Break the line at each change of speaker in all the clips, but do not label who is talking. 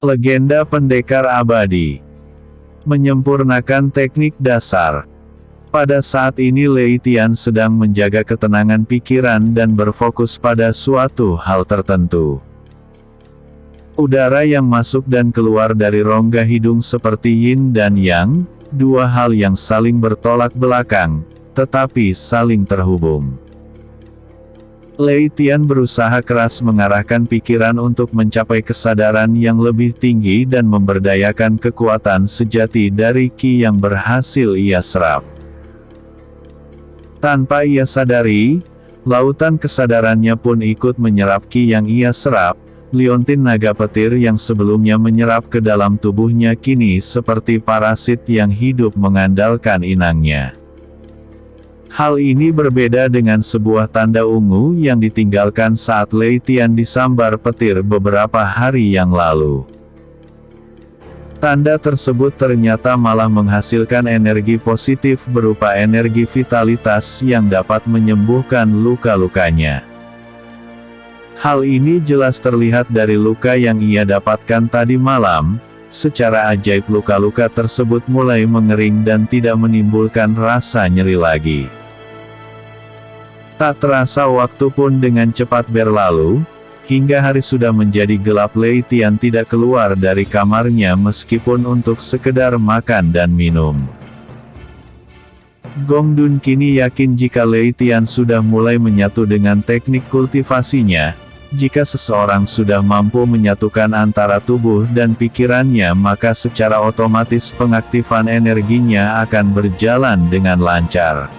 Legenda pendekar abadi. Menyempurnakan teknik dasar. Pada saat ini Lei Tian sedang menjaga ketenangan pikiran dan berfokus pada suatu hal tertentu. Udara yang masuk dan keluar dari rongga hidung seperti yin dan yang, dua hal yang saling bertolak belakang, tetapi saling terhubung. Lei Tian berusaha keras mengarahkan pikiran untuk mencapai kesadaran yang lebih tinggi dan memberdayakan kekuatan sejati dari Qi yang berhasil ia serap. Tanpa ia sadari, lautan kesadarannya pun ikut menyerap Qi yang ia serap. Liontin naga petir yang sebelumnya menyerap ke dalam tubuhnya kini seperti parasit yang hidup mengandalkan inangnya. Hal ini berbeda dengan sebuah tanda ungu yang ditinggalkan saat Lei Tian disambar petir beberapa hari yang lalu. Tanda tersebut ternyata malah menghasilkan energi positif berupa energi vitalitas yang dapat menyembuhkan luka-lukanya. Hal ini jelas terlihat dari luka yang ia dapatkan tadi malam. Secara ajaib luka-luka tersebut mulai mengering dan tidak menimbulkan rasa nyeri lagi. Tak terasa waktu pun dengan cepat berlalu, hingga hari sudah menjadi gelap. Lei Tian tidak keluar dari kamarnya meskipun untuk sekedar makan dan minum. Gong Dun kini yakin jika Lei Tian sudah mulai menyatu dengan teknik kultivasinya. Jika seseorang sudah mampu menyatukan antara tubuh dan pikirannya, maka secara otomatis pengaktifan energinya akan berjalan dengan lancar.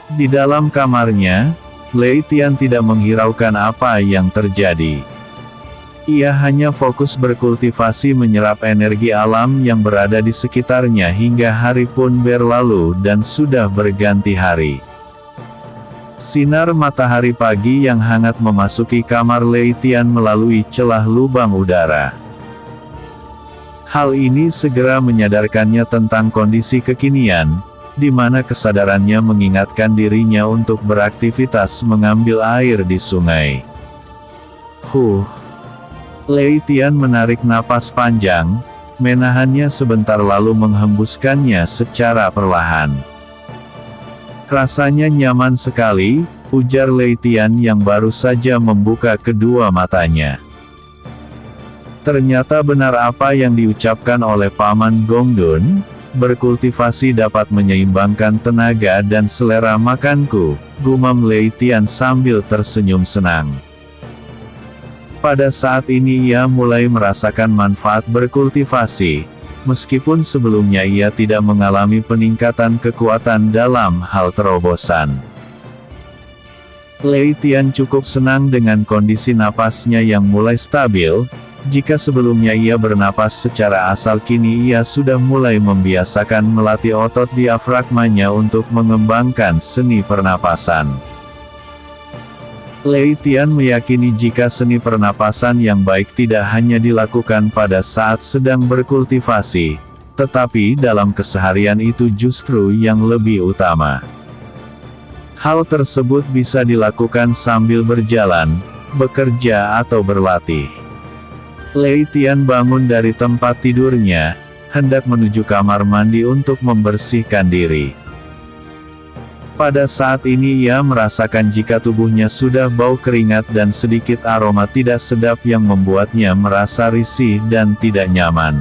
Di dalam kamarnya, Lei Tian tidak menghiraukan apa yang terjadi. Ia hanya fokus berkultivasi menyerap energi alam yang berada di sekitarnya hingga hari pun berlalu dan sudah berganti hari. Sinar matahari pagi yang hangat memasuki kamar Lei Tian melalui celah lubang udara. Hal ini segera menyadarkannya tentang kondisi kekinian, di mana kesadarannya mengingatkan dirinya untuk beraktivitas mengambil air di sungai. Lei Tian menarik napas panjang, menahannya sebentar lalu menghembuskannya secara perlahan. Rasanya nyaman sekali, ujar Lei Tian yang baru saja membuka kedua matanya. Ternyata benar apa yang diucapkan oleh Paman Gong Dun. Berkultivasi dapat menyeimbangkan tenaga dan selera makanku, gumam Lei Tian sambil tersenyum senang. Pada saat ini ia mulai merasakan manfaat berkultivasi, meskipun sebelumnya ia tidak mengalami peningkatan kekuatan dalam hal terobosan. Lei Tian cukup senang dengan kondisi napasnya yang mulai stabil. Jika sebelumnya ia bernapas secara asal, kini ia sudah mulai membiasakan melatih otot diafragmanya untuk mengembangkan seni pernapasan. Lei Tian meyakini jika seni pernapasan yang baik tidak hanya dilakukan pada saat sedang berkultivasi, tetapi dalam keseharian itu justru yang lebih utama. Hal tersebut bisa dilakukan sambil berjalan, bekerja atau berlatih. Lei Tian bangun dari tempat tidurnya, hendak menuju kamar mandi untuk membersihkan diri. Pada saat ini ia merasakan jika tubuhnya sudah bau keringat dan sedikit aroma tidak sedap yang membuatnya merasa risih dan tidak nyaman.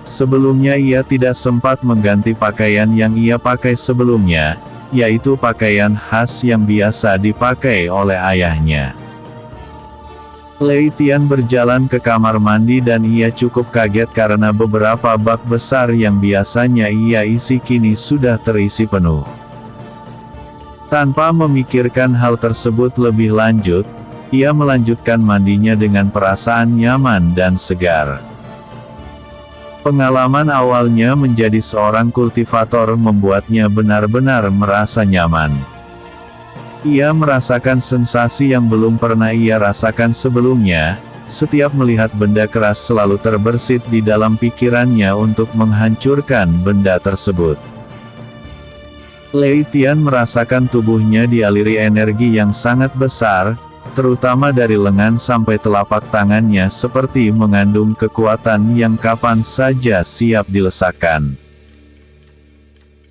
Sebelumnya ia tidak sempat mengganti pakaian yang ia pakai sebelumnya, yaitu pakaian khas yang biasa dipakai oleh ayahnya. Lei Tian berjalan ke kamar mandi dan ia cukup kaget karena beberapa bak besar yang biasanya ia isi kini sudah terisi penuh. Tanpa memikirkan hal tersebut lebih lanjut, ia melanjutkan mandinya dengan perasaan nyaman dan segar. Pengalaman awalnya menjadi seorang kultivator membuatnya benar-benar merasa nyaman. Ia merasakan sensasi yang belum pernah ia rasakan sebelumnya. Setiap melihat benda keras selalu terbersit di dalam pikirannya untuk menghancurkan benda tersebut. Lei Tian merasakan tubuhnya dialiri energi yang sangat besar, terutama dari lengan sampai telapak tangannya seperti mengandung kekuatan yang kapan saja siap dilesakkan.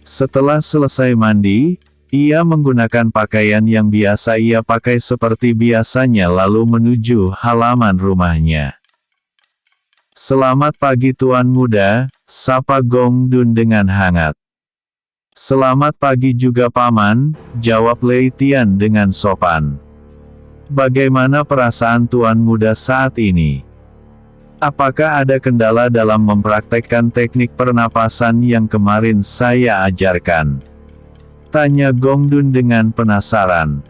Setelah selesai mandi, ia menggunakan pakaian yang biasa ia pakai seperti biasanya lalu menuju halaman rumahnya. "Selamat pagi Tuan Muda," sapa Gong Dun dengan hangat. "Selamat pagi juga Paman," jawab Lei Tian dengan sopan. "Bagaimana perasaan Tuan Muda saat ini? Apakah ada kendala dalam mempraktekkan teknik pernapasan yang kemarin saya ajarkan?" tanya Gong Dun dengan penasaran.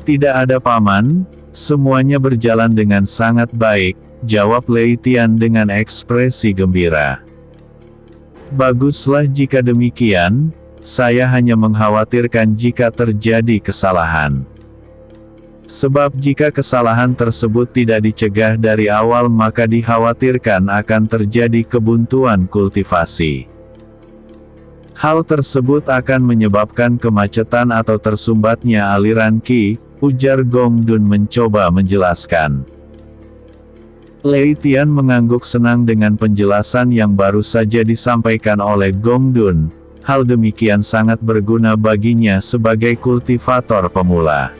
"Tidak ada Paman, semuanya berjalan dengan sangat baik," jawab Lei Tian dengan ekspresi gembira. "Baguslah jika demikian, saya hanya mengkhawatirkan jika terjadi kesalahan. Sebab jika kesalahan tersebut tidak dicegah dari awal maka dikhawatirkan akan terjadi kebuntuan kultivasi. Hal tersebut akan menyebabkan kemacetan atau tersumbatnya aliran Qi," ujar Gong Dun mencoba menjelaskan. Lei Tian mengangguk senang dengan penjelasan yang baru saja disampaikan oleh Gong Dun. Hal demikian sangat berguna baginya sebagai kultivator pemula.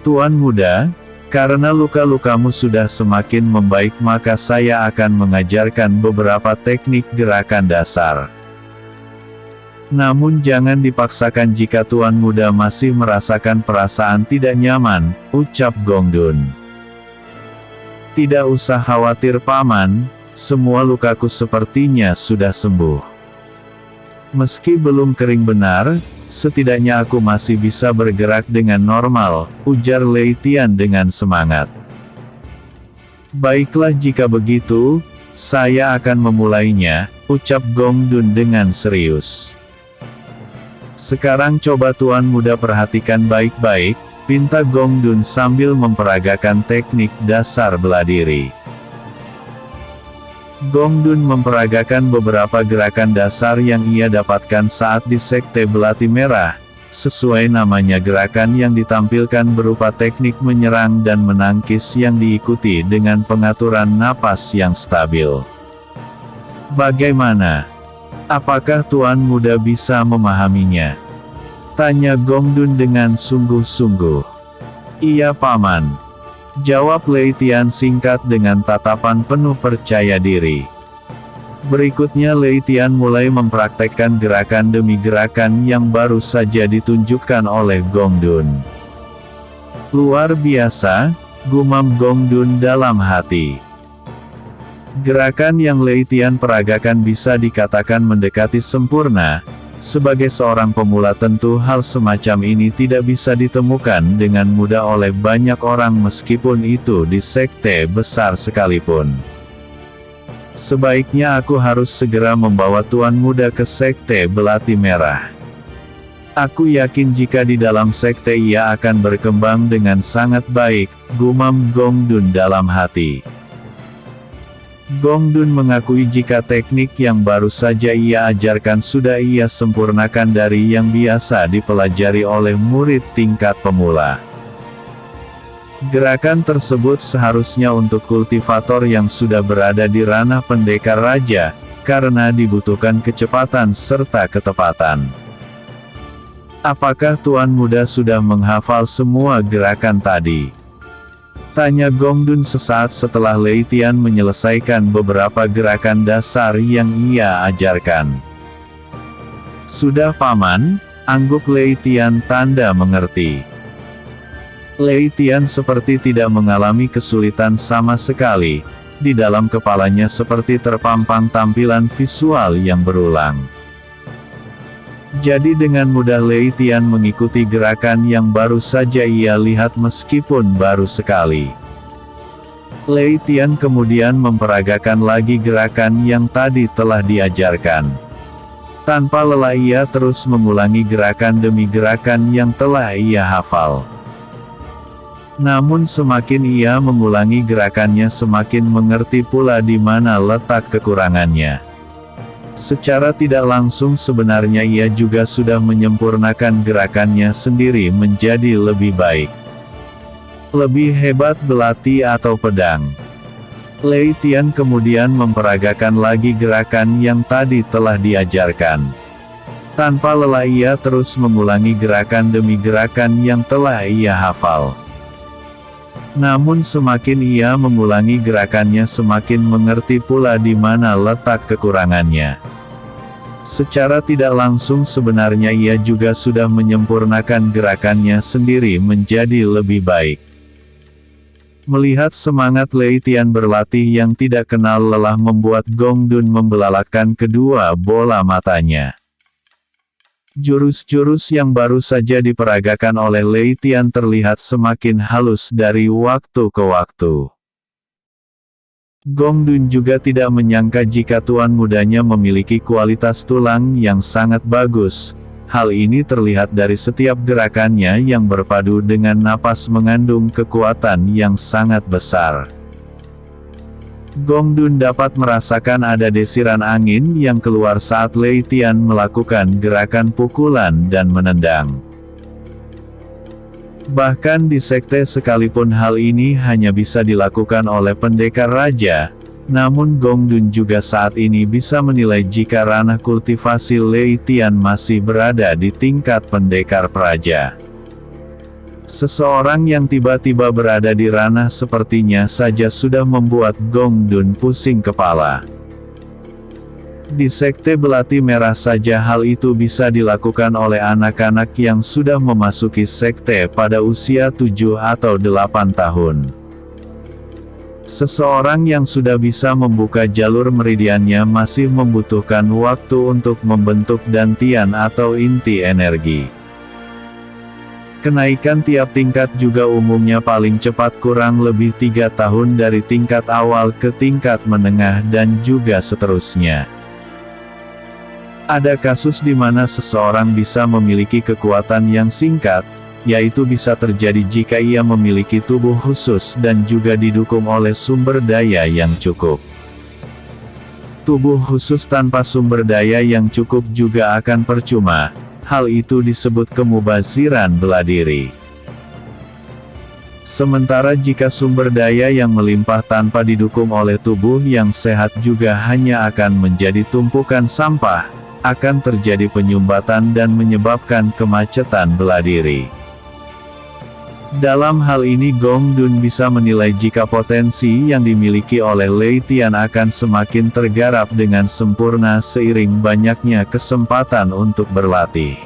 "Tuan Muda, karena luka-lukamu sudah semakin membaik maka saya akan mengajarkan beberapa teknik gerakan dasar. Namun jangan dipaksakan jika Tuan Muda masih merasakan perasaan tidak nyaman," ucap Gong Dun. "Tidak usah khawatir Paman, semua lukaku sepertinya sudah sembuh. Meski belum kering benar, setidaknya aku masih bisa bergerak dengan normal," ujar Lei Tian dengan semangat. "Baiklah jika begitu, saya akan memulainya," ucap Gong Dun dengan serius. "Sekarang coba Tuan Muda perhatikan baik-baik," pinta Gong Dun sambil memperagakan teknik dasar bela diri. Gong Dun memperagakan beberapa gerakan dasar yang ia dapatkan saat di Sekte Belati Merah. Sesuai namanya gerakan yang ditampilkan berupa teknik menyerang dan menangkis yang diikuti dengan pengaturan napas yang stabil. "Bagaimana? Apakah Tuan Muda bisa memahaminya?" tanya Gong Dun dengan sungguh-sungguh. "Iya Paman," jawab Lei Tian singkat dengan tatapan penuh percaya diri. Berikutnya Lei Tian mulai mempraktekkan gerakan demi gerakan yang baru saja ditunjukkan oleh Gong Dun. "Luar biasa," gumam Gong Dun dalam hati. Gerakan yang Lei Tian peragakan bisa dikatakan mendekati sempurna. Sebagai seorang pemula tentu hal semacam ini tidak bisa ditemukan dengan mudah oleh banyak orang meskipun itu di sekte besar sekalipun. "Sebaiknya aku harus segera membawa Tuan Muda ke Sekte Belati Merah. Aku yakin jika di dalam sekte ia akan berkembang dengan sangat baik," gumam Gong Dun dalam hati. Gong Dun mengakui jika teknik yang baru saja ia ajarkan sudah ia sempurnakan dari yang biasa dipelajari oleh murid tingkat pemula. Gerakan tersebut seharusnya untuk kultivator yang sudah berada di ranah pendekar raja, karena dibutuhkan kecepatan serta ketepatan. "Apakah Tuan Muda sudah menghafal semua gerakan tadi?" tanya Gong Dun sesaat setelah Lei Tian menyelesaikan beberapa gerakan dasar yang ia ajarkan. "Sudah Paman," angguk Lei Tian tanda mengerti. Lei Tian seperti tidak mengalami kesulitan sama sekali. Di dalam kepalanya seperti terpampang tampilan visual yang berulang. Jadi dengan mudah Lei Tian mengikuti gerakan yang baru saja ia lihat meskipun baru sekali. Lei Tian kemudian memperagakan lagi gerakan yang tadi telah diajarkan. Tanpa lelah ia terus mengulangi gerakan demi gerakan yang telah ia hafal. Namun semakin ia mengulangi gerakannya semakin mengerti pula di mana letak kekurangannya. Secara tidak langsung sebenarnya ia juga sudah menyempurnakan gerakannya sendiri menjadi lebih baik. Lebih hebat belati atau pedang. Lei Tian kemudian memperagakan lagi gerakan yang tadi telah diajarkan. Tanpa lelah ia terus mengulangi gerakan demi gerakan yang telah ia hafal. Namun semakin ia mengulangi gerakannya semakin mengerti pula di mana letak kekurangannya. Secara tidak langsung sebenarnya ia juga sudah menyempurnakan gerakannya sendiri menjadi lebih baik. Melihat semangat Lei Tian berlatih yang tidak kenal lelah membuat Gong Dun membelalakkan kedua bola matanya. Jurus-jurus yang baru saja diperagakan oleh Lei Tian terlihat semakin halus dari waktu ke waktu. Gong Dun juga tidak menyangka jika tuan mudanya memiliki kualitas tulang yang sangat bagus. Hal ini terlihat dari setiap gerakannya yang berpadu dengan napas mengandung kekuatan yang sangat besar. Gong Dun dapat merasakan ada desiran angin yang keluar saat Lei Tian melakukan gerakan pukulan dan menendang. Bahkan di sekte sekalipun hal ini hanya bisa dilakukan oleh pendekar raja, namun Gong Dun juga saat ini bisa menilai jika ranah kultivasi Lei Tian masih berada di tingkat pendekar praja. Seseorang yang tiba-tiba berada di ranah sepertinya saja sudah membuat Gong Dun pusing kepala. Di sekte belati merah saja hal itu bisa dilakukan oleh anak-anak yang sudah memasuki sekte pada usia 7 atau 8 tahun. Seseorang yang sudah bisa membuka jalur meridiannya masih membutuhkan waktu untuk membentuk dantian atau inti energi. Kenaikan tiap tingkat juga umumnya paling cepat kurang lebih 3 tahun dari tingkat awal ke tingkat menengah dan juga seterusnya. Ada kasus di mana seseorang bisa memiliki kekuatan yang singkat, yaitu bisa terjadi jika ia memiliki tubuh khusus dan juga didukung oleh sumber daya yang cukup. Tubuh khusus tanpa sumber daya yang cukup juga akan percuma, hal itu disebut kemubaziran bela diri. Sementara jika sumber daya yang melimpah tanpa didukung oleh tubuh yang sehat juga hanya akan menjadi tumpukan sampah, akan terjadi penyumbatan dan menyebabkan kemacetan bela diri. Dalam hal ini Gong Dun bisa menilai jika potensi yang dimiliki oleh Lei Tian akan semakin tergarap dengan sempurna seiring banyaknya kesempatan untuk berlatih.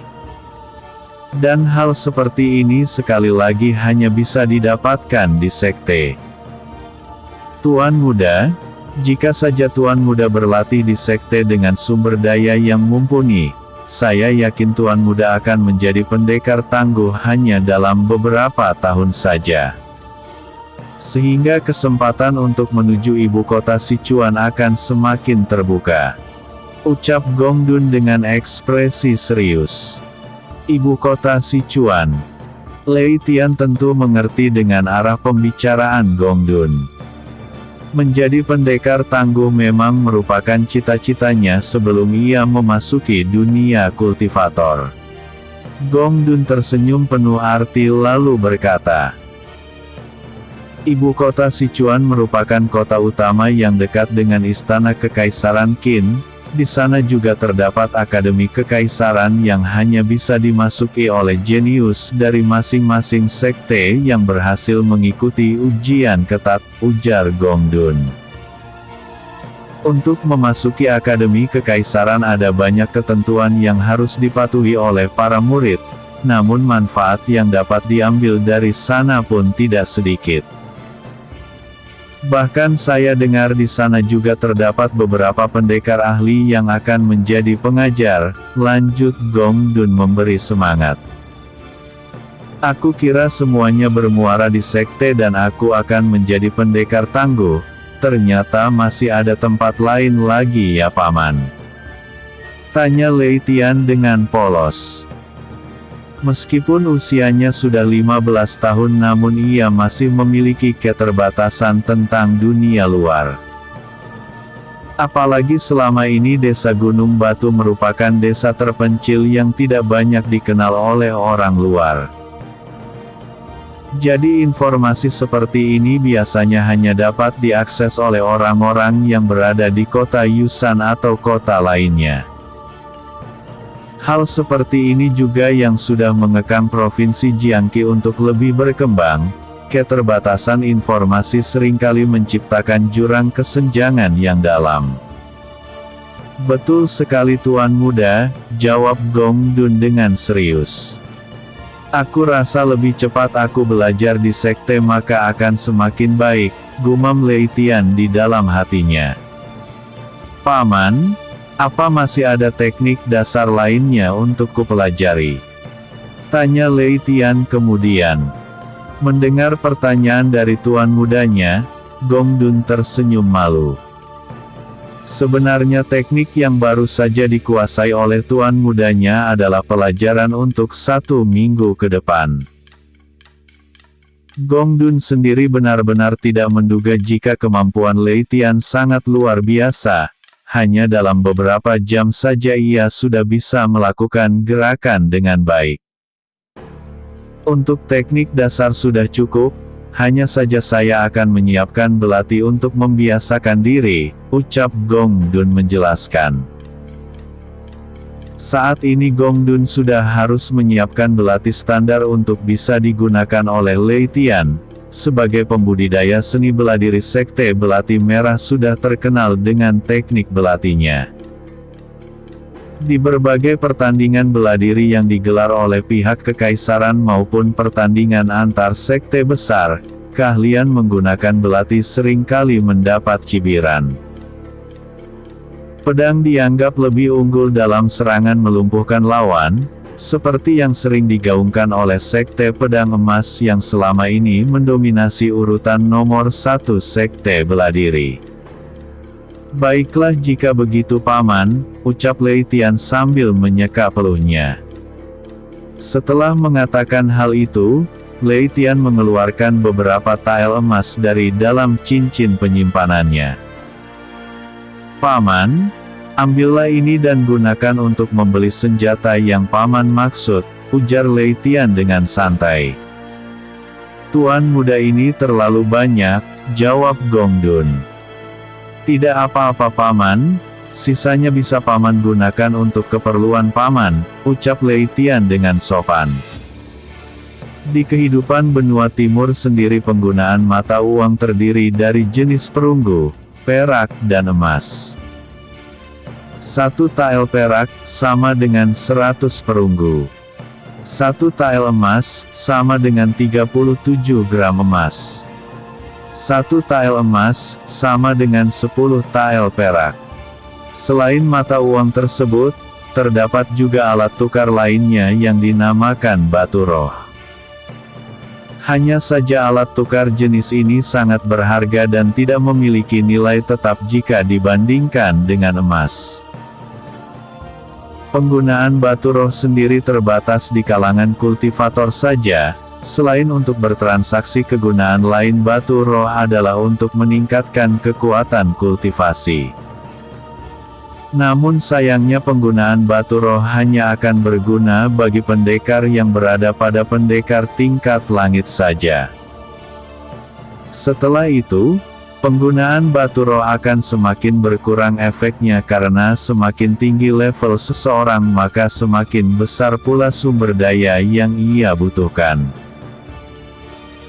Dan hal seperti ini sekali lagi hanya bisa didapatkan di sekte. Tuan muda, jika saja tuan muda berlatih di sekte dengan sumber daya yang mumpuni, saya yakin tuan muda akan menjadi pendekar tangguh hanya dalam beberapa tahun saja. Sehingga kesempatan untuk menuju ibu kota Sichuan akan semakin terbuka. Ucap Gong Dun dengan ekspresi serius. Ibu kota Sichuan. Lei Tian tentu mengerti dengan arah pembicaraan Gong Dun. Menjadi pendekar tangguh memang merupakan cita-citanya sebelum ia memasuki dunia kultivator. Gong Dun tersenyum penuh arti lalu berkata, Ibu kota Sichuan merupakan kota utama yang dekat dengan istana Kekaisaran Qin. Di sana juga terdapat akademi kekaisaran yang hanya bisa dimasuki oleh jenius dari masing-masing sekte yang berhasil mengikuti ujian ketat, ujar Gong Dun. Untuk memasuki akademi kekaisaran ada banyak ketentuan yang harus dipatuhi oleh para murid, namun manfaat yang dapat diambil dari sana pun tidak sedikit. Bahkan saya dengar di sana juga terdapat beberapa pendekar ahli yang akan menjadi pengajar, lanjut Gong Dun memberi semangat. Aku kira semuanya bermuara di sekte dan aku akan menjadi pendekar tangguh, ternyata masih ada tempat lain lagi ya paman. Tanya Lei Tian dengan polos. Meskipun usianya sudah 15 tahun namun ia masih memiliki keterbatasan tentang dunia luar. Apalagi selama ini desa Gunung Batu merupakan desa terpencil yang tidak banyak dikenal oleh orang luar. Jadi informasi seperti ini biasanya hanya dapat diakses oleh orang-orang yang berada di kota Yusan atau kota lainnya. Hal seperti ini juga yang sudah mengekang Provinsi Jiangxi untuk lebih berkembang. Keterbatasan informasi seringkali menciptakan jurang kesenjangan yang dalam. Betul sekali Tuan Muda, jawab Gong Dun dengan serius. Aku rasa lebih cepat aku belajar di sekte maka akan semakin baik, gumam Lei Tian di dalam hatinya. Paman, apa masih ada teknik dasar lainnya untuk kupelajari? Tanya Lei Tian kemudian. Mendengar pertanyaan dari tuan mudanya, Gong Dun tersenyum malu. Sebenarnya teknik yang baru saja dikuasai oleh tuan mudanya adalah pelajaran untuk 1 minggu ke depan. Gong Dun sendiri benar-benar tidak menduga jika kemampuan Lei Tian sangat luar biasa. Hanya dalam beberapa jam saja ia sudah bisa melakukan gerakan dengan baik. Untuk teknik dasar sudah cukup, hanya saja saya akan menyiapkan belati untuk membiasakan diri, ucap Gong Dun menjelaskan. Saat ini Gong Dun sudah harus menyiapkan belati standar untuk bisa digunakan oleh Lei Tian. Sebagai pembudidaya seni beladiri sekte belati merah sudah terkenal dengan teknik belatinya. Di berbagai pertandingan beladiri yang digelar oleh pihak kekaisaran maupun pertandingan antar sekte besar, keahlian menggunakan belati seringkali mendapat cibiran. Pedang dianggap lebih unggul dalam serangan melumpuhkan lawan, seperti yang sering digaungkan oleh sekte pedang emas yang selama ini mendominasi urutan nomor 1 sekte beladiri. Baiklah jika begitu Paman, ucap Lei Tian sambil menyeka peluhnya. Setelah mengatakan hal itu, Lei Tian mengeluarkan beberapa tael emas dari dalam cincin penyimpanannya. Paman, ambillah ini dan gunakan untuk membeli senjata yang Paman maksud, ujar Lei Tian dengan santai. Tuan muda ini terlalu banyak, jawab Gong Dun. Tidak apa-apa Paman, sisanya bisa Paman gunakan untuk keperluan Paman, ucap Lei Tian dengan sopan. Di kehidupan benua timur sendiri penggunaan mata uang terdiri dari jenis perunggu, perak dan emas. 1 tael perak, sama dengan 100 perunggu. 1 tael emas, sama dengan 37 gram emas. 1 tael emas, sama dengan 10 tael perak. Selain mata uang tersebut, terdapat juga alat tukar lainnya yang dinamakan batu roh. Hanya saja alat tukar jenis ini sangat berharga dan tidak memiliki nilai tetap jika dibandingkan dengan emas. Penggunaan batu roh sendiri terbatas di kalangan kultivator saja. Selain untuk bertransaksi, kegunaan lain batu roh adalah untuk meningkatkan kekuatan kultivasi. Namun sayangnya penggunaan batu roh hanya akan berguna bagi pendekar yang berada pada pendekar tingkat langit saja. Setelah itu, penggunaan batu roh akan semakin berkurang efeknya karena semakin tinggi level seseorang maka semakin besar pula sumber daya yang ia butuhkan.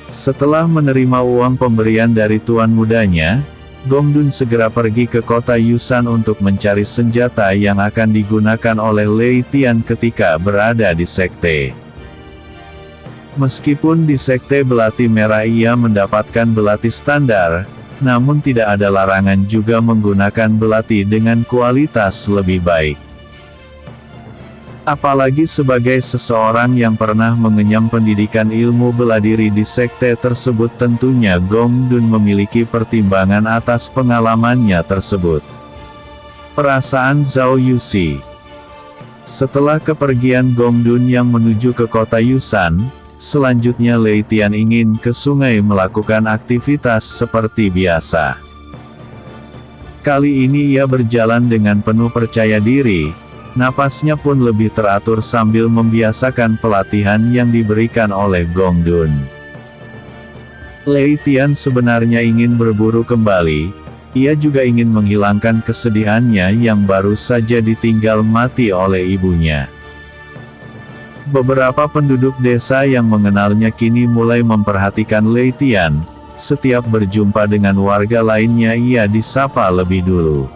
Setelah menerima uang pemberian dari tuan mudanya, Gong Dun segera pergi ke kota Yusan untuk mencari senjata yang akan digunakan oleh Lei Tian ketika berada di sekte. Meskipun di sekte belati merah ia mendapatkan belati standar, namun tidak ada larangan juga menggunakan belati dengan kualitas lebih baik. Apalagi sebagai seseorang yang pernah mengenyam pendidikan ilmu beladiri di sekte tersebut, tentunya Gong Dun memiliki pertimbangan atas pengalamannya tersebut. Perasaan Zhao Yuxi. Setelah kepergian Gong Dun yang menuju ke kota Yusan, selanjutnya Lei Tian ingin ke sungai melakukan aktivitas seperti biasa. Kali ini ia berjalan dengan penuh percaya diri. Napasnya pun lebih teratur sambil membiasakan pelatihan yang diberikan oleh Gong Dun. Lei Tian sebenarnya ingin berburu kembali, ia juga ingin menghilangkan kesedihannya yang baru saja ditinggal mati oleh ibunya. Beberapa penduduk desa yang mengenalnya kini mulai memperhatikan Lei Tian, setiap berjumpa dengan warga lainnya ia disapa lebih dulu.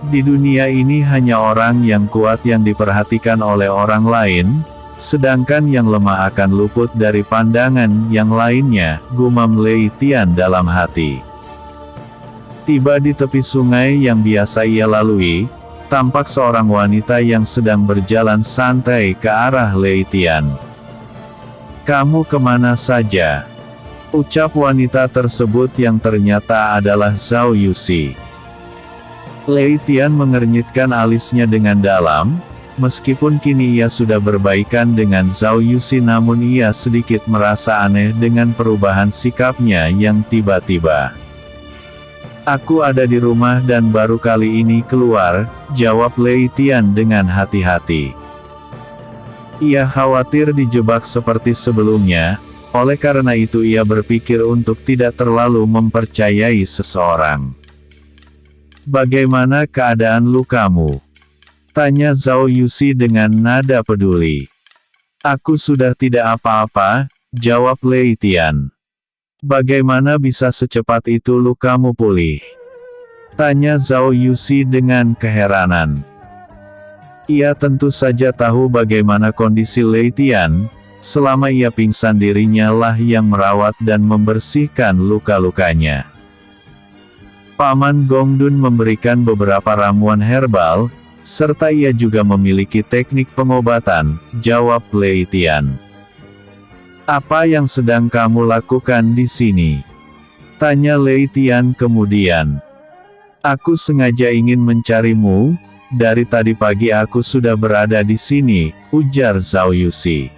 Di dunia ini hanya orang yang kuat yang diperhatikan oleh orang lain, sedangkan yang lemah akan luput dari pandangan yang lainnya, gumam Lei Tian dalam hati. Tiba di tepi sungai yang biasa ia lalui, tampak seorang wanita yang sedang berjalan santai ke arah Lei Tian. "Kamu kemana saja?" ucap wanita tersebut yang ternyata adalah Zhao Yuxi. Lei Tian mengernyitkan alisnya dengan dalam. Meskipun kini ia sudah berbaikan dengan Zhao Yuxi, namun ia sedikit merasa aneh dengan perubahan sikapnya yang tiba-tiba. "Aku ada di rumah dan baru kali ini keluar," jawab Lei Tian dengan hati-hati. Ia khawatir dijebak seperti sebelumnya, oleh karena itu ia berpikir untuk tidak terlalu mempercayai seseorang. "Bagaimana keadaan lukamu?" tanya Zhao Yuxi dengan nada peduli. "Aku sudah tidak apa-apa," jawab Lei Tian. "Bagaimana bisa secepat itu lukamu pulih?" tanya Zhao Yuxi dengan keheranan. Ia tentu saja tahu bagaimana kondisi Lei Tian, selama ia pingsan dirinya lah yang merawat dan membersihkan luka-lukanya. Paman Gongdun memberikan beberapa ramuan herbal, serta ia juga memiliki teknik pengobatan, jawab Lei Tian. "Apa yang sedang kamu lakukan di sini?" tanya Lei Tian kemudian. "Aku sengaja ingin mencarimu, dari tadi pagi aku sudah berada di sini," ujar Zhao Yuxi.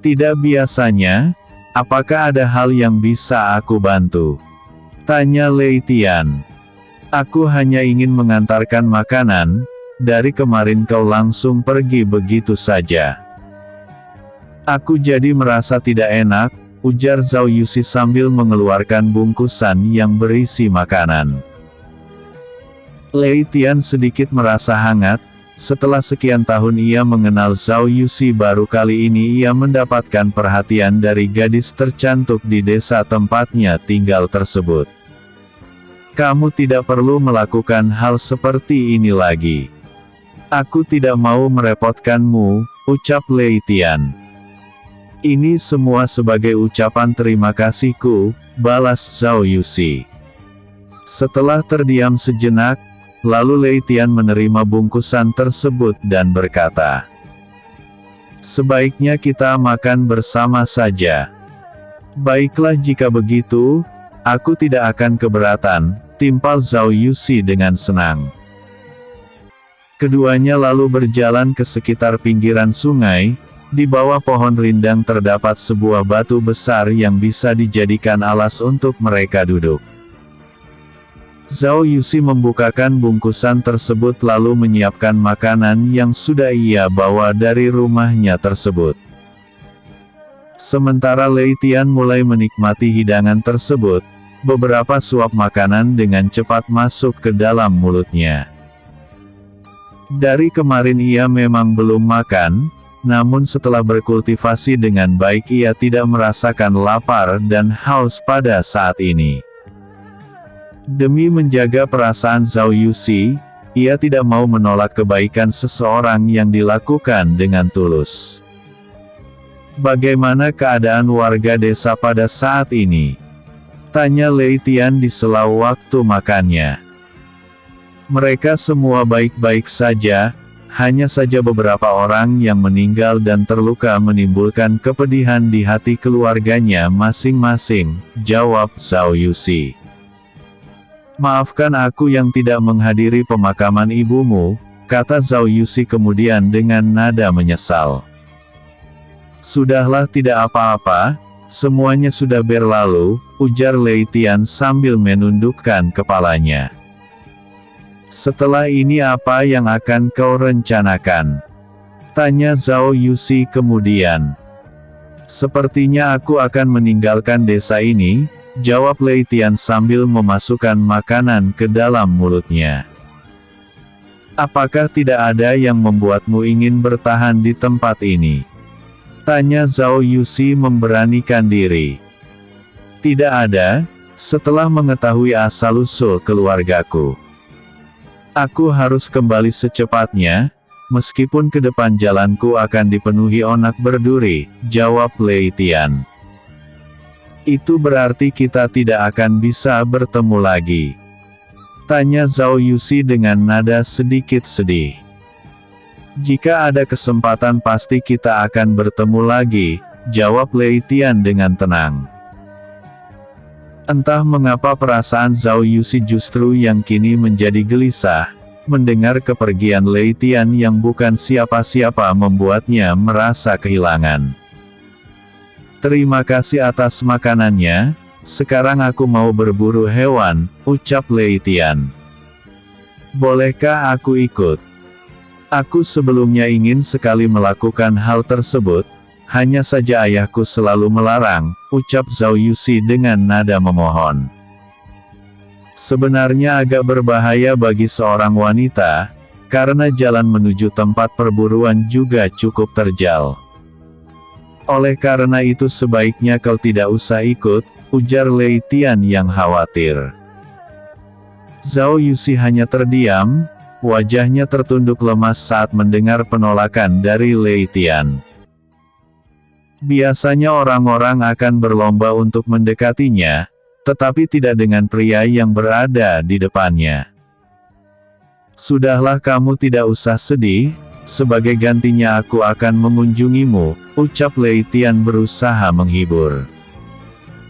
"Tidak biasanya, apakah ada hal yang bisa aku bantu?" tanya Lei Tian. "Aku hanya ingin mengantarkan makanan, dari kemarin kau langsung pergi begitu saja. Aku jadi merasa tidak enak," ujar Zhao Yuxi sambil mengeluarkan bungkusan yang berisi makanan. Lei Tian sedikit merasa hangat, setelah sekian tahun ia mengenal Zhao Yuxi baru kali ini ia mendapatkan perhatian dari gadis tercantik di desa tempatnya tinggal tersebut. "Kamu tidak perlu melakukan hal seperti ini lagi. Aku tidak mau merepotkanmu," ucap Lei Tian. "Ini semua sebagai ucapan terima kasihku," balas Zhao Yuxi. Setelah terdiam sejenak, lalu Lei Tian menerima bungkusan tersebut dan berkata, "Sebaiknya kita makan bersama saja." "Baiklah jika begitu, aku tidak akan keberatan," timpal Zhao Yuxi dengan senang. Keduanya lalu berjalan ke sekitar pinggiran sungai. Di bawah pohon rindang terdapat sebuah batu besar yang bisa dijadikan alas untuk mereka duduk. Zhao Yuxi membukakan bungkusan tersebut lalu menyiapkan makanan yang sudah ia bawa dari rumahnya tersebut. Sementara Lei Tian mulai menikmati hidangan tersebut, beberapa suap makanan dengan cepat masuk ke dalam mulutnya. Dari kemarin ia memang belum makan, namun setelah berkultivasi dengan baik ia tidak merasakan lapar dan haus pada saat ini. Demi menjaga perasaan Zhao Yuxi, ia tidak mau menolak kebaikan seseorang yang dilakukan dengan tulus. "Bagaimana keadaan warga desa pada saat ini?" tanya Lei Tian di sela waktu makannya. "Mereka semua baik-baik saja, hanya saja beberapa orang yang meninggal dan terluka menimbulkan kepedihan di hati keluarganya masing-masing," jawab Zhao Yuxi. "Maafkan aku yang tidak menghadiri pemakaman ibumu," kata Zhao Yuxi kemudian dengan nada menyesal. "Sudahlah, tidak apa-apa, semuanya sudah berlalu," ujar Lei Tian sambil menundukkan kepalanya. "Setelah ini apa yang akan kau rencanakan?" tanya Zhao Yuxi kemudian. Sepertinya aku akan meninggalkan desa ini, jawab Lei Tian sambil memasukkan makanan ke dalam mulutnya. Apakah tidak ada yang membuatmu ingin bertahan di tempat ini? Tanya Zhao Yuxi memberanikan diri. Tidak ada, setelah mengetahui asal-usul keluargaku. Aku harus kembali secepatnya, meskipun ke depan jalanku akan dipenuhi onak berduri, jawab Lei Tian. Itu berarti kita tidak akan bisa bertemu lagi. Tanya Zhao Yuxi dengan nada sedikit sedih. Jika ada kesempatan pasti kita akan bertemu lagi, jawab Lei Tian dengan tenang. Entah mengapa perasaan Zhao Yuxi justru yang kini menjadi gelisah, mendengar kepergian Lei Tian yang bukan siapa-siapa membuatnya merasa kehilangan. Terima kasih atas makanannya. Sekarang aku mau berburu hewan, ucap Lei Tian. Bolehkah aku ikut? Aku sebelumnya ingin sekali melakukan hal tersebut, hanya saja ayahku selalu melarang, ucap Zhao Yuxi dengan nada memohon. Sebenarnya agak berbahaya bagi seorang wanita, karena jalan menuju tempat perburuan juga cukup terjal. Oleh karena itu sebaiknya kau tidak usah ikut, ujar Lei Tian yang khawatir. Zhao Yuxi hanya terdiam, wajahnya tertunduk lemas saat mendengar penolakan dari Lei Tian. Biasanya orang-orang akan berlomba untuk mendekatinya, tetapi tidak dengan pria yang berada di depannya. Sudahlah kamu tidak usah sedih, sebagai gantinya aku akan mengunjungimu, ucap Lei Tian berusaha menghibur.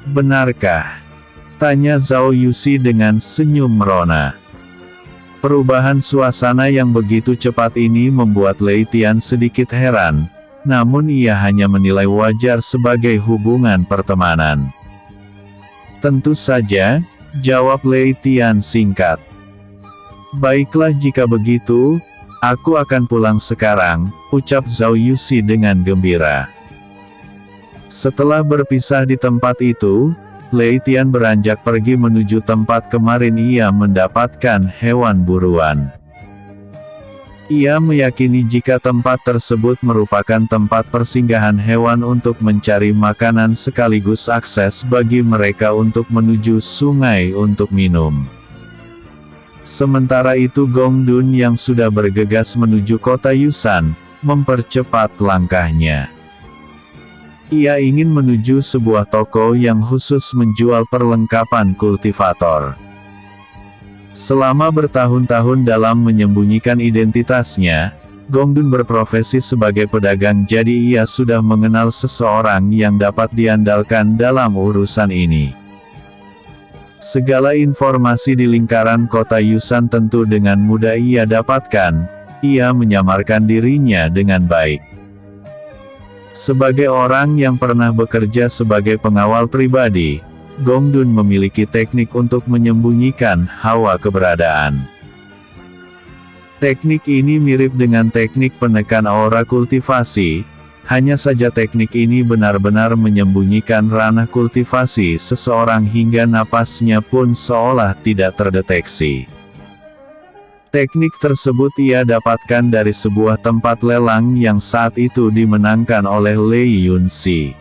Benarkah? Tanya Zhao Yuxi dengan senyum merona. Perubahan suasana yang begitu cepat ini membuat Lei Tian sedikit heran, namun ia hanya menilai wajar sebagai hubungan pertemanan. Tentu saja, jawab Lei Tian singkat. Baiklah jika begitu, aku akan pulang sekarang, ucap Zhao Yuxi dengan gembira. Setelah berpisah di tempat itu, Lei Tian beranjak pergi menuju tempat kemarin ia mendapatkan hewan buruan. Ia meyakini jika tempat tersebut merupakan tempat persinggahan hewan untuk mencari makanan sekaligus akses bagi mereka untuk menuju sungai untuk minum. Sementara itu Gong Dun yang sudah bergegas menuju kota Yusan, mempercepat langkahnya. Ia ingin menuju sebuah toko yang khusus menjual perlengkapan kultivator. Selama bertahun-tahun dalam menyembunyikan identitasnya, Gong Dun berprofesi sebagai pedagang jadi ia sudah mengenal seseorang yang dapat diandalkan dalam urusan ini. Segala informasi di lingkaran kota Yusan tentu dengan mudah ia dapatkan, ia menyamarkan dirinya dengan baik. Sebagai orang yang pernah bekerja sebagai pengawal pribadi, Gong Dun memiliki teknik untuk menyembunyikan hawa keberadaan. Teknik ini mirip dengan teknik penekan aura kultivasi, hanya saja teknik ini benar-benar menyembunyikan ranah kultivasi seseorang hingga napasnya pun seolah tidak terdeteksi. Teknik tersebut ia dapatkan dari sebuah tempat lelang yang saat itu dimenangkan oleh Lei Yunxi.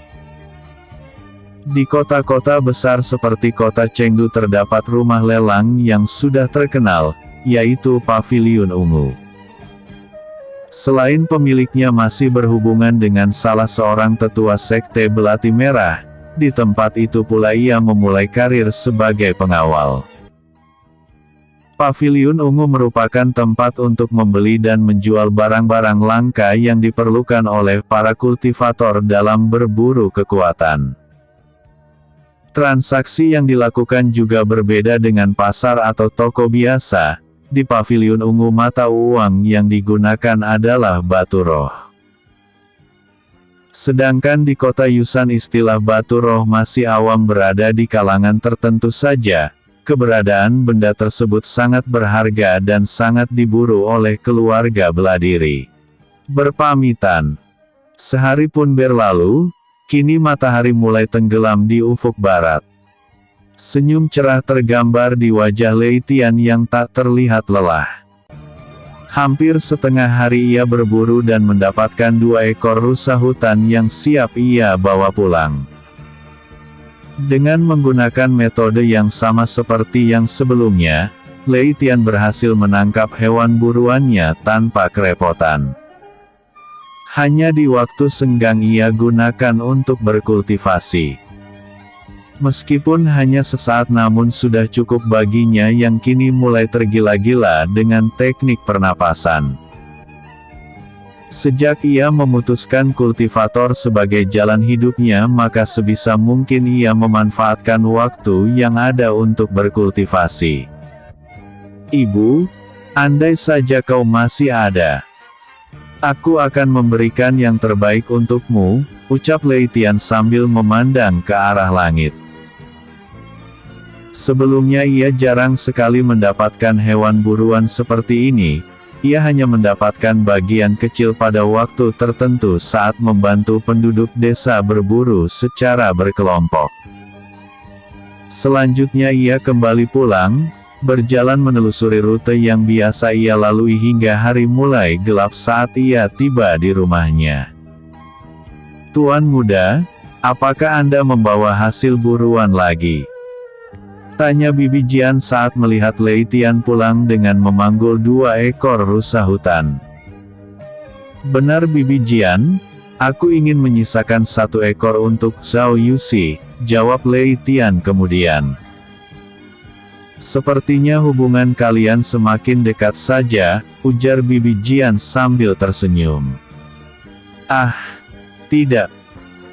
Di kota-kota besar seperti kota Chengdu terdapat rumah lelang yang sudah terkenal, yaitu Paviliun Ungu. Selain pemiliknya masih berhubungan dengan salah seorang tetua sekte Belati Merah, di tempat itu pula ia memulai karir sebagai pengawal. Paviliun Ungu merupakan tempat untuk membeli dan menjual barang-barang langka yang diperlukan oleh para kultivator dalam berburu kekuatan. Transaksi yang dilakukan juga berbeda dengan pasar atau toko biasa. Di Paviliun Ungu mata uang yang digunakan adalah batu roh. Sedangkan di kota Yusan istilah batu roh masih awam berada di kalangan tertentu saja. Keberadaan benda tersebut sangat berharga dan sangat diburu oleh keluarga bela diri. Berpamitan. Sehari pun berlalu, Kini matahari mulai tenggelam di ufuk barat. Senyum cerah tergambar di wajah Lei Tian yang tak terlihat lelah. Hampir setengah hari ia berburu dan mendapatkan 2 ekor rusa hutan yang siap ia bawa pulang. Dengan menggunakan metode yang sama seperti yang sebelumnya, Lei Tian berhasil menangkap hewan buruannya tanpa kerepotan. Hanya di waktu senggang ia gunakan untuk berkultivasi. Meskipun hanya sesaat namun sudah cukup baginya yang kini mulai tergila-gila dengan teknik pernapasan. Sejak ia memutuskan kultivator sebagai jalan hidupnya maka sebisa mungkin ia memanfaatkan waktu yang ada untuk berkultivasi. Ibu, andai saja kau masih ada. Aku akan memberikan yang terbaik untukmu, ucap Lei Tian sambil memandang ke arah langit. Sebelumnya ia jarang sekali mendapatkan hewan buruan seperti ini, ia hanya mendapatkan bagian kecil pada waktu tertentu saat membantu penduduk desa berburu secara berkelompok. Selanjutnya ia kembali pulang, berjalan menelusuri rute yang biasa ia lalui hingga hari mulai gelap saat ia tiba di rumahnya. Tuan muda, apakah Anda membawa hasil buruan lagi? Tanya Bibi Jian saat melihat Lei Tian pulang dengan memanggul 2 ekor rusa hutan. Benar Bibi Jian, aku ingin menyisakan 1 ekor untuk Zhao Yuxi, jawab Lei Tian kemudian. Sepertinya hubungan kalian semakin dekat saja, ujar Bibi Jian sambil tersenyum. Ah, tidak.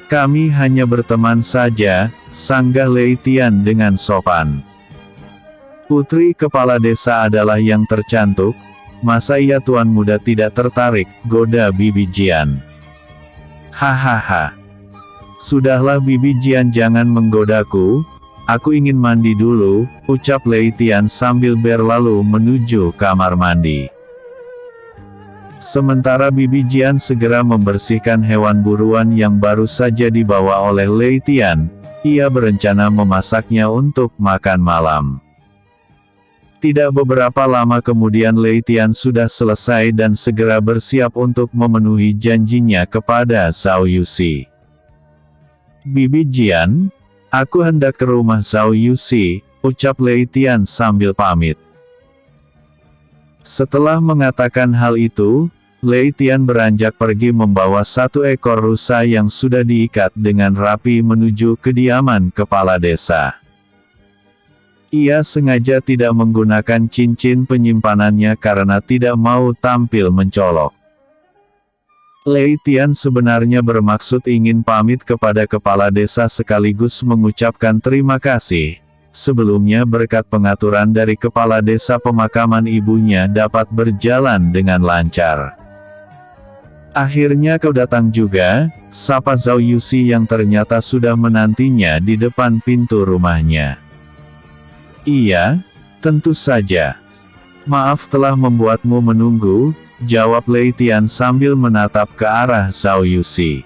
Kami hanya berteman saja, sanggah Lei Tian dengan sopan. Putri kepala desa adalah yang tercantik, masa iya tuan muda tidak tertarik, goda Bibi Jian. Hahaha. Sudahlah Bibi Jian jangan menggodaku. Aku ingin mandi dulu, ucap Lei Tian sambil berlalu menuju kamar mandi. Sementara Bibi Jian segera membersihkan hewan buruan yang baru saja dibawa oleh Lei Tian, ia berencana memasaknya untuk makan malam. Tidak beberapa lama kemudian Lei Tian sudah selesai dan segera bersiap untuk memenuhi janjinya kepada Zhao Yuxi. Bibi Jian, aku hendak ke rumah Zhao Yuxi, ucap Lei Tian sambil pamit. Setelah mengatakan hal itu, Lei Tian beranjak pergi membawa 1 ekor rusa yang sudah diikat dengan rapi menuju kediaman kepala desa. Ia sengaja tidak menggunakan cincin penyimpanannya karena tidak mau tampil mencolok. Lei Tian sebenarnya bermaksud ingin pamit kepada kepala desa sekaligus mengucapkan terima kasih. Sebelumnya berkat pengaturan dari kepala desa pemakaman ibunya dapat berjalan dengan lancar. Akhirnya kau datang juga, sapa Zhao Yuxi yang ternyata sudah menantinya di depan pintu rumahnya. Iya, tentu saja. Maaf telah membuatmu menunggu, jawab Lei Tian sambil menatap ke arah Zhao Yuxi.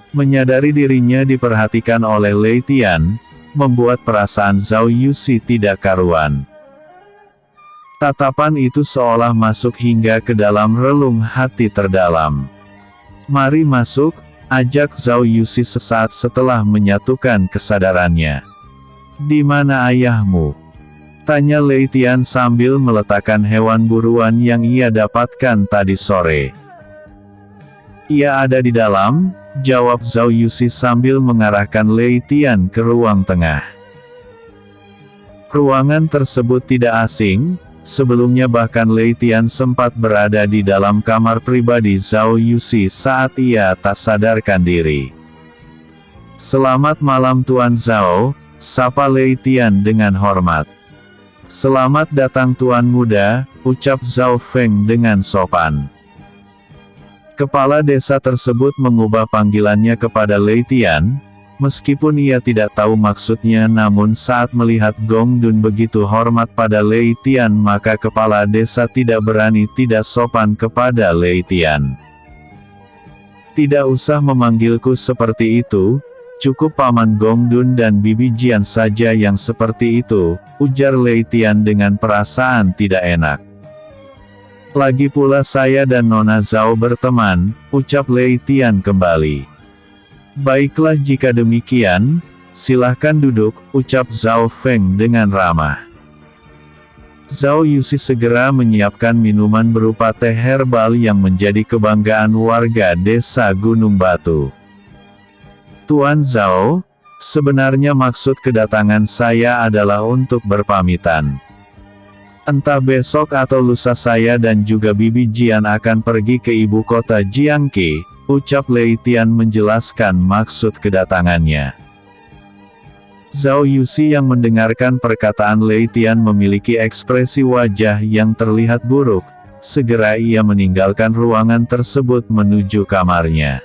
Menyadari dirinya diperhatikan oleh Lei Tian, membuat perasaan Zhao Yuxi tidak karuan. Tatapan itu seolah masuk hingga ke dalam relung hati terdalam. Mari masuk, ajak Zhao Yuxi sesaat setelah menyatukan kesadarannya. Di mana ayahmu? Tanya Lei Tian sambil meletakkan hewan buruan yang ia dapatkan tadi sore. Ia ada di dalam, jawab Zhao Yuxi sambil mengarahkan Lei Tian ke ruang tengah. Ruangan tersebut tidak asing, sebelumnya bahkan Lei Tian sempat berada di dalam kamar pribadi Zhao Yuxi saat ia tak sadarkan diri. Selamat malam Tuan Zhao, sapa Lei Tian dengan hormat. Selamat datang Tuan Muda, ucap Zhao Feng dengan sopan. Kepala desa tersebut mengubah panggilannya kepada Lei Tian, meskipun ia tidak tahu maksudnya namun saat melihat Gong Dun begitu hormat pada Lei Tian maka kepala desa tidak berani tidak sopan kepada Lei Tian. Tidak usah memanggilku seperti itu, cukup Paman Gongdun dan Bibi Jian saja yang seperti itu, ujar Lei Tian dengan perasaan tidak enak. Lagi pula saya dan Nona Zhao berteman, ucap Lei Tian kembali. Baiklah jika demikian, silahkan duduk, ucap Zhao Feng dengan ramah. Zhao Yusi segera menyiapkan minuman berupa teh herbal yang menjadi kebanggaan warga desa Gunung Batu. Tuan Zhao, sebenarnya maksud kedatangan saya adalah untuk berpamitan. Entah besok atau lusa saya dan juga Bibi Jian akan pergi ke ibu kota Jiangqi, ucap Lei Tian menjelaskan maksud kedatangannya. Zhao Yusi yang mendengarkan perkataan Lei Tian memiliki ekspresi wajah yang terlihat buruk, segera ia meninggalkan ruangan tersebut menuju kamarnya.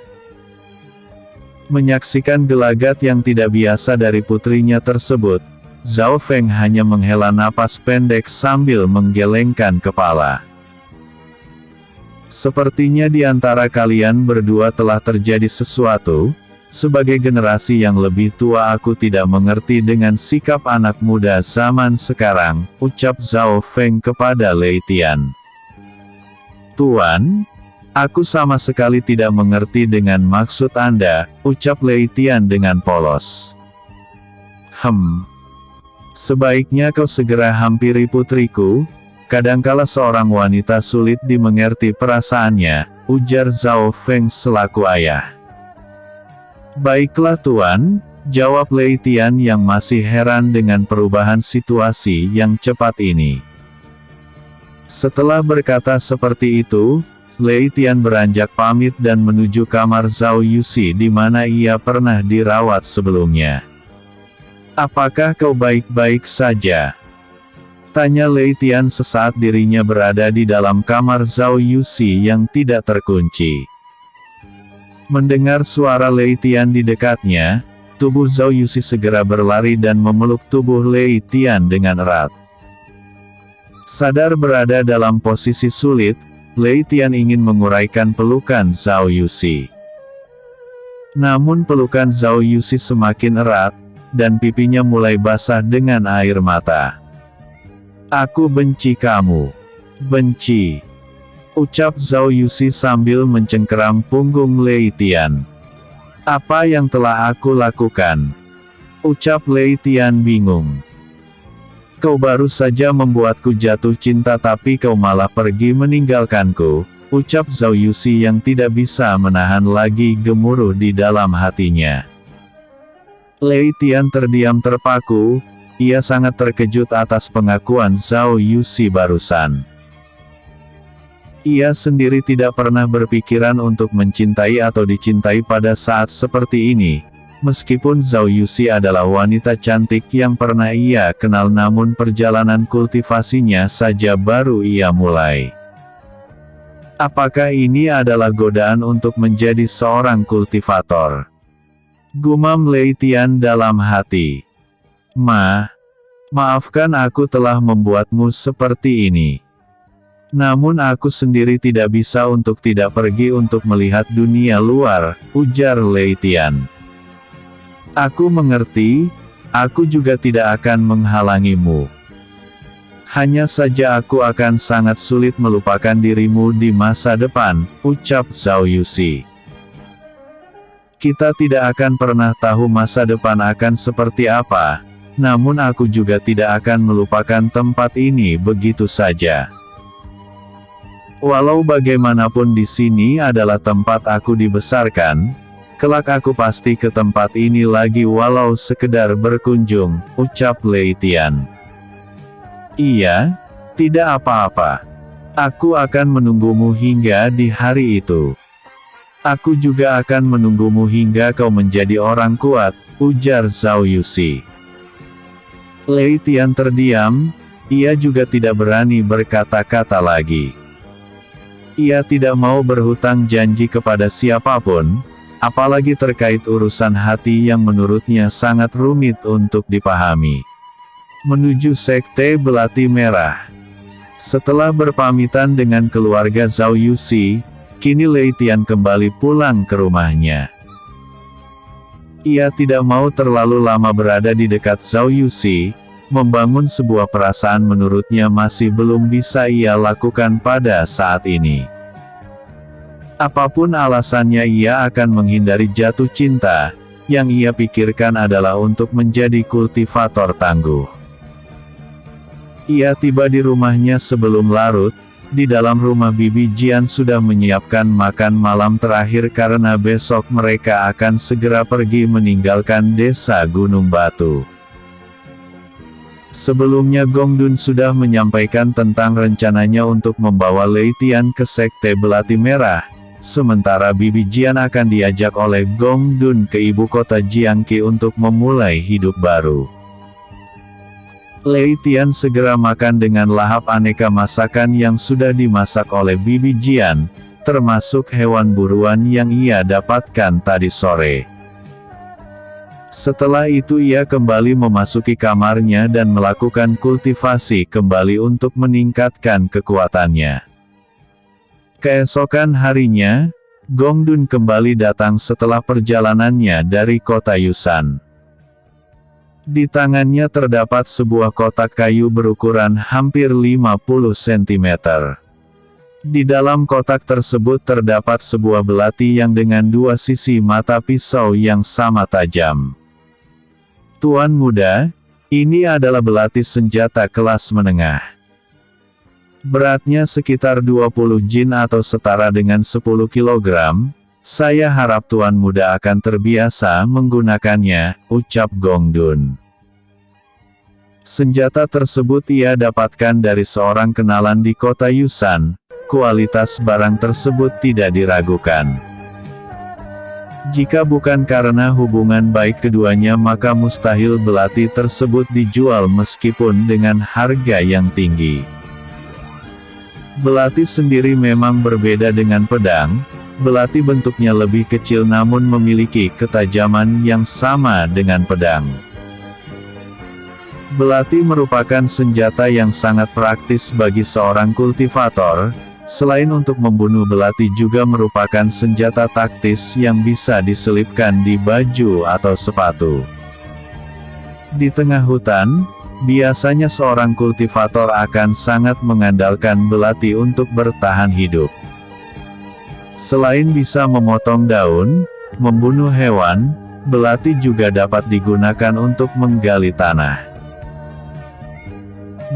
Menyaksikan gelagat yang tidak biasa dari putrinya tersebut, Zhao Feng hanya menghela napas pendek sambil menggelengkan kepala. Sepertinya di antara kalian berdua telah terjadi sesuatu. Sebagai generasi yang lebih tua aku tidak mengerti dengan sikap anak muda zaman sekarang, ucap Zhao Feng kepada Lei Tian. Tuan, aku sama sekali tidak mengerti dengan maksud Anda, ucap Lei Tian dengan polos. Sebaiknya kau segera hampiri putriku, kadangkala seorang wanita sulit dimengerti perasaannya, ujar Zhao Feng selaku ayah. Baiklah Tuan, jawab Lei Tian yang masih heran dengan perubahan situasi yang cepat ini. Setelah berkata seperti itu, Lei Tian beranjak pamit dan menuju kamar Zhao Yusi di mana ia pernah dirawat sebelumnya. Apakah kau baik-baik saja? Tanya Lei Tian sesaat dirinya berada di dalam kamar Zhao Yusi yang tidak terkunci. Mendengar suara Lei Tian di dekatnya, tubuh Zhao Yusi segera berlari dan memeluk tubuh Lei Tian dengan erat. Sadar berada dalam posisi sulit, Lei Tian ingin menguraikan pelukan Zhao Yusi. Namun pelukan Zhao Yusi semakin erat, dan pipinya mulai basah dengan air mata. Aku benci kamu. Benci. Ucap Zhao Yusi sambil mencengkeram punggung Lei Tian. Apa yang telah aku lakukan? Ucap Lei Tian bingung. Kau baru saja membuatku jatuh cinta tapi kau malah pergi meninggalkanku, ucap Zhao Yusi yang tidak bisa menahan lagi gemuruh di dalam hatinya. Lei Tian terdiam terpaku, ia sangat terkejut atas pengakuan Zhao Yusi barusan. Ia sendiri tidak pernah berpikiran untuk mencintai atau dicintai pada saat seperti ini, meskipun Zhao Yusi adalah wanita cantik yang pernah ia kenal namun perjalanan kultivasinya saja baru ia mulai. Apakah ini adalah godaan untuk menjadi seorang kultivator? Gumam Lei Tian dalam hati. Maafkan aku telah membuatmu seperti ini. Namun aku sendiri tidak bisa untuk tidak pergi untuk melihat dunia luar, ujar Lei Tian. Aku mengerti, aku juga tidak akan menghalangimu. Hanya saja aku akan sangat sulit melupakan dirimu di masa depan, ucap Zhao Yusi. Kita tidak akan pernah tahu masa depan akan seperti apa, namun aku juga tidak akan melupakan tempat ini begitu saja. Walau bagaimanapun di sini adalah tempat aku dibesarkan, kelak aku pasti ke tempat ini lagi walau sekedar berkunjung, ucap Lei Tian. Iya, tidak apa-apa. Aku akan menunggumu hingga di hari itu. Aku juga akan menunggumu hingga kau menjadi orang kuat, ujar Zhao Yusi. Lei Tian terdiam, ia juga tidak berani berkata-kata lagi. Ia tidak mau berhutang janji kepada siapapun, apalagi terkait urusan hati yang menurutnya sangat rumit untuk dipahami. Menuju Sekte Belati Merah. Setelah berpamitan dengan keluarga Zhao Yusi, kini Lei Tian kembali pulang ke rumahnya. Ia tidak mau terlalu lama berada di dekat Zhao Yuxi. Membangun sebuah perasaan menurutnya masih belum bisa ia lakukan pada saat ini. Apapun alasannya ia akan menghindari jatuh cinta, yang ia pikirkan adalah untuk menjadi kultivator tangguh. Ia tiba di rumahnya sebelum larut. Di dalam rumah Bibi Jian sudah menyiapkan makan malam terakhir karena besok mereka akan segera pergi meninggalkan desa Gunung Batu. Sebelumnya Gong Dun sudah menyampaikan tentang rencananya untuk membawa Lei Tian ke Sekte Belati Merah, sementara Bibi Jian akan diajak oleh Gong Dun ke ibu kota Jiangqi untuk memulai hidup baru. Lei Tian segera makan dengan lahap aneka masakan yang sudah dimasak oleh Bibi Jian, termasuk hewan buruan yang ia dapatkan tadi sore. Setelah itu ia kembali memasuki kamarnya dan melakukan kultivasi kembali untuk meningkatkan kekuatannya. Keesokan harinya, Gong Dun kembali datang setelah perjalanannya dari kota Yusan. Di tangannya terdapat sebuah kotak kayu berukuran hampir 50 cm. Di dalam kotak tersebut terdapat sebuah belati yang dengan dua sisi mata pisau yang sama tajam. Tuan muda, ini adalah belati senjata kelas menengah. Beratnya sekitar 20 jin atau setara dengan 10 kg. Saya harap tuan muda akan terbiasa menggunakannya, ucap Gong Dun. Senjata tersebut ia dapatkan dari seorang kenalan di kota Yusan. Kualitas barang tersebut tidak diragukan. Jika bukan karena hubungan baik keduanya maka mustahil belati tersebut dijual meskipun dengan harga yang tinggi. Belati sendiri memang berbeda dengan pedang. Belati bentuknya lebih kecil namun memiliki ketajaman yang sama dengan pedang. Belati merupakan senjata yang sangat praktis bagi seorang kultivator. Selain untuk membunuh, belati juga merupakan senjata taktis yang bisa diselipkan di baju atau sepatu. Di tengah hutan, biasanya seorang kultivator akan sangat mengandalkan belati untuk bertahan hidup. Selain bisa memotong daun, membunuh hewan, belati juga dapat digunakan untuk menggali tanah.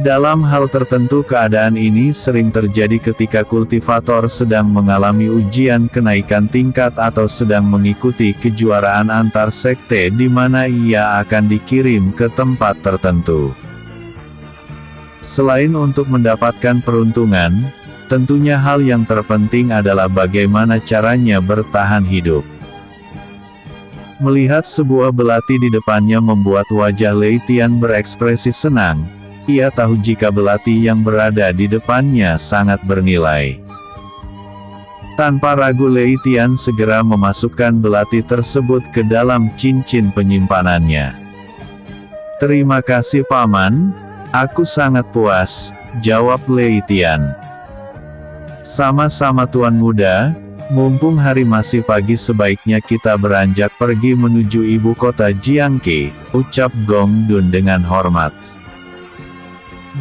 Dalam hal tertentu keadaan ini sering terjadi ketika kultivator sedang mengalami ujian kenaikan tingkat atau sedang mengikuti kejuaraan antar sekte di mana ia akan dikirim ke tempat tertentu. Selain untuk mendapatkan peruntungan, tentunya hal yang terpenting adalah bagaimana caranya bertahan hidup. Melihat sebuah belati di depannya membuat wajah Lei Tian berekspresi senang. Ia tahu jika belati yang berada di depannya sangat bernilai. Tanpa ragu Lei Tian segera memasukkan belati tersebut ke dalam cincin penyimpanannya. Terima kasih paman, aku sangat puas, jawab Lei Tian. Sama-sama tuan muda, mumpung hari masih pagi sebaiknya kita beranjak pergi menuju ibu kota Jiangqi, ucap Gong Dun dengan hormat.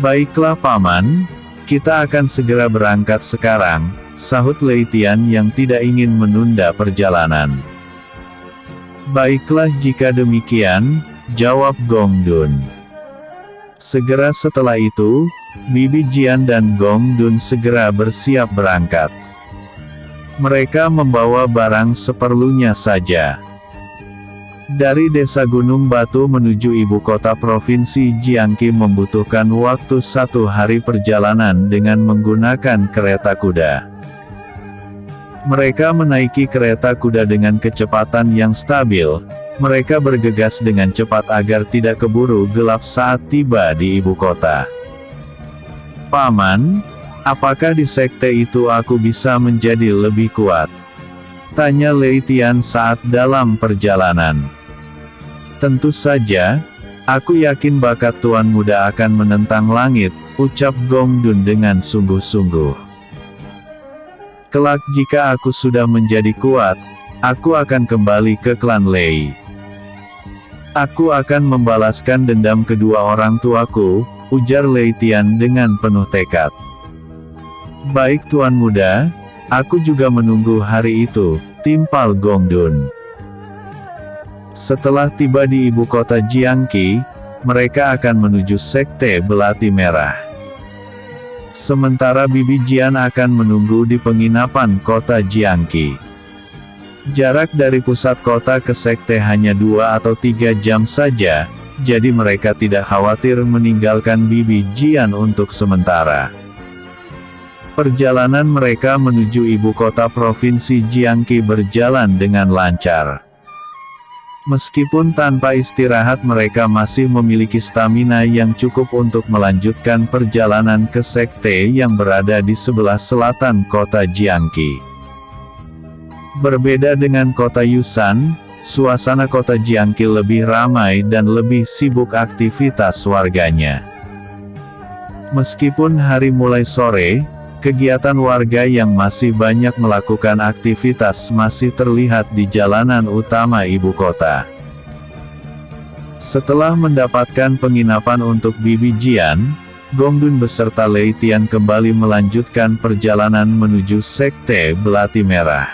Baiklah paman, kita akan segera berangkat sekarang, sahut Lei Tian yang tidak ingin menunda perjalanan. Baiklah jika demikian, jawab Gong Dun. Segera setelah itu, Bibi Jian dan Gong Dun segera bersiap berangkat. Mereka membawa barang seperlunya saja. Dari desa Gunung Batu menuju ibu kota provinsi Jiangqi membutuhkan waktu 1 hari perjalanan dengan menggunakan kereta kuda. Mereka menaiki kereta kuda dengan kecepatan yang stabil. Mereka bergegas dengan cepat agar tidak keburu gelap saat tiba di ibu kota. Paman, apakah di sekte itu aku bisa menjadi lebih kuat? Tanya Lei Tian saat dalam perjalanan. Tentu saja, aku yakin bakat tuan muda akan menentang langit, ucap Gong Dun dengan sungguh-sungguh. Kelak jika aku sudah menjadi kuat, aku akan kembali ke klan Lei. Aku akan membalaskan dendam kedua orang tuaku, ujar Lei Tian dengan penuh tekad. Baik Tuan Muda, aku juga menunggu hari itu, timpal Gong Dun. Setelah tiba di ibu kota Jiangqi, mereka akan menuju Sekte Belati Merah. Sementara Bibi Jian akan menunggu di penginapan kota Jiangqi. Jarak dari pusat kota ke sekte hanya 2 atau 3 jam saja, jadi mereka tidak khawatir meninggalkan Bibi Jian untuk sementara. Perjalanan mereka menuju ibu kota provinsi Jiangqi berjalan dengan lancar. Meskipun tanpa istirahat mereka masih memiliki stamina yang cukup untuk melanjutkan perjalanan ke sekte yang berada di sebelah selatan kota Jiangqi. Berbeda dengan kota Yusan, suasana kota Jiangqi lebih ramai dan lebih sibuk aktivitas warganya. Meskipun hari mulai sore, kegiatan warga yang masih banyak melakukan aktivitas masih terlihat di jalanan utama ibu kota. Setelah mendapatkan penginapan untuk Bibi Jian, Gong Dun beserta Lei Tian kembali melanjutkan perjalanan menuju Sekte Belati Merah.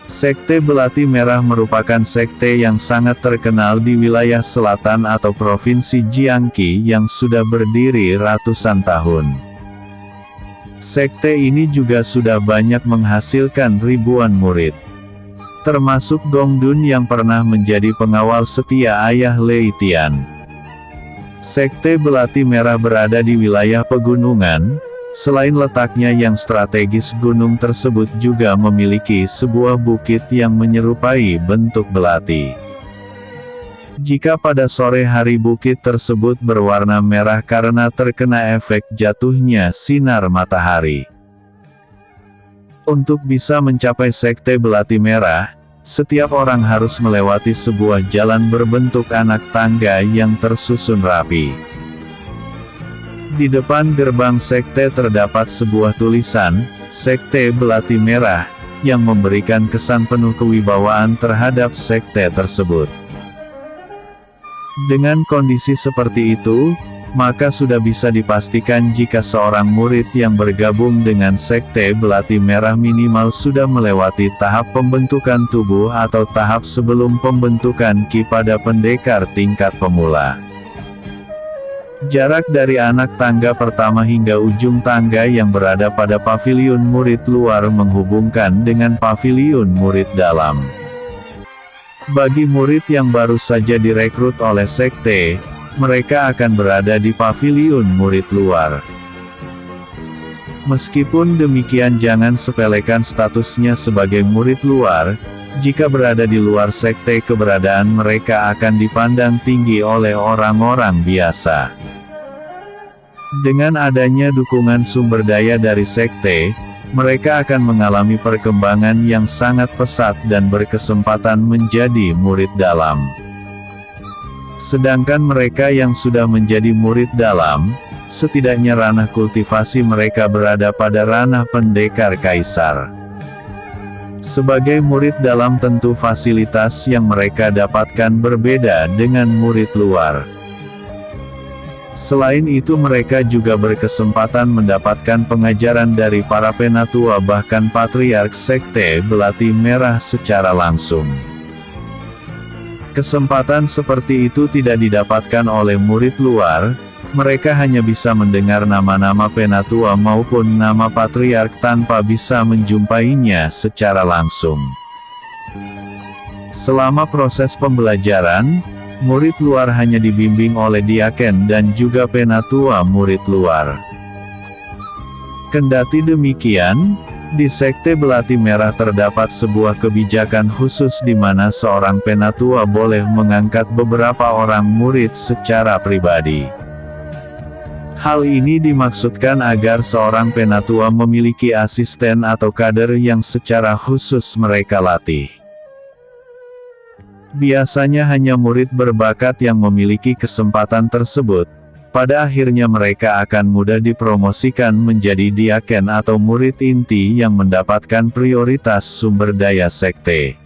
Sekte Belati Merah merupakan sekte yang sangat terkenal di wilayah selatan atau provinsi Jiangqi yang sudah berdiri ratusan tahun. Sekte ini juga sudah banyak menghasilkan ribuan murid. Termasuk Gong Dun yang pernah menjadi pengawal setia ayah Lei Tian. Sekte Belati Merah berada di wilayah pegunungan, selain letaknya yang strategis gunung tersebut juga memiliki sebuah bukit yang menyerupai bentuk belati. Jika pada sore hari bukit tersebut berwarna merah karena terkena efek jatuhnya sinar matahari. Untuk bisa mencapai Sekte Belati Merah, setiap orang harus melewati sebuah jalan berbentuk anak tangga yang tersusun rapi. Di depan gerbang sekte terdapat sebuah tulisan, Sekte Belati Merah, yang memberikan kesan penuh kewibawaan terhadap sekte tersebut. Dengan kondisi seperti itu, maka sudah bisa dipastikan jika seorang murid yang bergabung dengan Sekte Belati Merah minimal sudah melewati tahap pembentukan tubuh atau tahap sebelum pembentukan Ki pada pendekar tingkat pemula. Jarak dari anak tangga pertama hingga ujung tangga yang berada pada paviliun murid luar menghubungkan dengan paviliun murid dalam. Bagi murid yang baru saja direkrut oleh sekte, mereka akan berada di paviliun murid luar. Meskipun demikian jangan sepelekan statusnya sebagai murid luar, jika berada di luar sekte keberadaan mereka akan dipandang tinggi oleh orang-orang biasa. Dengan adanya dukungan sumber daya dari sekte, mereka akan mengalami perkembangan yang sangat pesat dan berkesempatan menjadi murid dalam. Sedangkan mereka yang sudah menjadi murid dalam, setidaknya ranah kultivasi mereka berada pada ranah pendekar kaisar. Sebagai murid dalam tentu fasilitas yang mereka dapatkan berbeda dengan murid luar. Selain itu mereka juga berkesempatan mendapatkan pengajaran dari para penatua bahkan patriark Sekte Belati Merah secara langsung. Kesempatan seperti itu tidak didapatkan oleh murid luar, mereka hanya bisa mendengar nama-nama penatua maupun nama patriark tanpa bisa menjumpainya secara langsung. Selama proses pembelajaran, murid luar hanya dibimbing oleh diaken dan juga penatua murid luar. Kendati demikian, di Sekte Belati Merah terdapat sebuah kebijakan khusus di mana seorang penatua boleh mengangkat beberapa orang murid secara pribadi. Hal ini dimaksudkan agar seorang penatua memiliki asisten atau kader yang secara khusus mereka latih. Biasanya hanya murid berbakat yang memiliki kesempatan tersebut, pada akhirnya mereka akan mudah dipromosikan menjadi diaken atau murid inti yang mendapatkan prioritas sumber daya sekte.